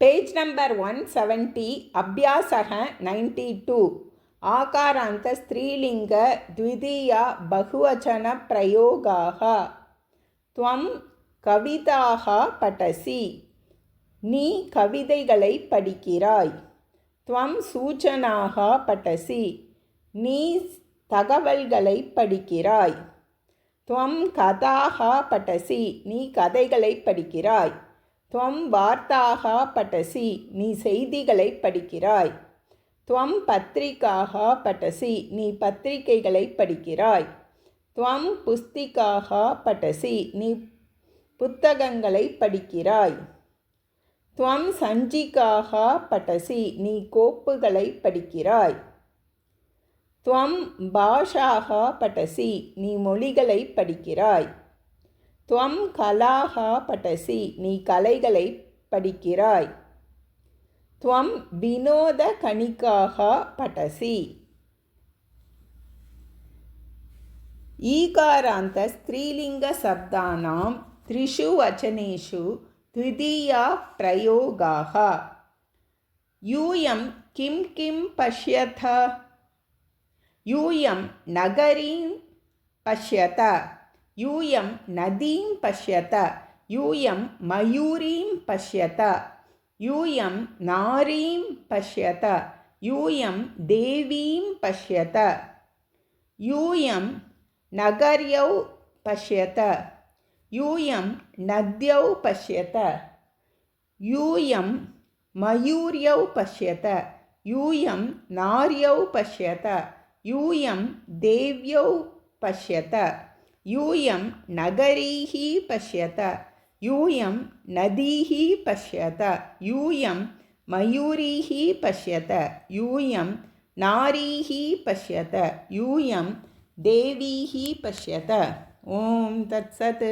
Page number 170 अभ्यासः 92 आकारान्त स्त्रीलिंग द्वितीया बहुवचन प्रयोगाः त्वं कविताः पठसि நீ கவிதைகளை படிக்கிறாய் त्वं सूचनाः पठसि நீ தகவல்களை படிக்கிறாய் त्वं कथाः पठसि நீ கதைகளை படிக்கிறாய் त्वं वार्ताः पठसि நீ செய்திகளை படிக்கிறாய் त्वं पत्रिकाः पठसि நீ பத்திரிகைகளை படிக்கிறாய் त्वं पुस्तिकाः पठसि நீ புத்தகங்களை படிக்கிறாய் त्वं सञ्चिकाः पठसि நீ கோப்புகளை படிக்கிறாய் त्वं भाषाः पठसि நீ மொழிகளை படிக்கிறாய் त्वं कलाः पठसि நீ கலைகளை படிக்கிறாய் त्वं विनोदकणिकाः पठसि ईकारान्त स्त्रीलिङ्गशब्दानां त्रिषु वचनेषु द्वितीया प्रयोगाः यूयं किं किं पश्यथ यूयं नगरीं पश्यत यूयं नदीं पश्यत यूयं मयूरीं पश्यत यूयं नारीं पश्यत यूयं देवीं पश्यत यूयं नगर्यौ पश्यत यूयं नद्यौ पश्यत यूयं मयूर्यौ पश्यत यूयं नार्यौ पश्यत यूयं देव्यौ पश्यत यूयं नगरीः पश्यत यूयं नदीः पश्यत यूयं मयूरीः पश्यत यूयं नारीः पश्यत यूयं देवीः पश्यत। ओम तत्सत्।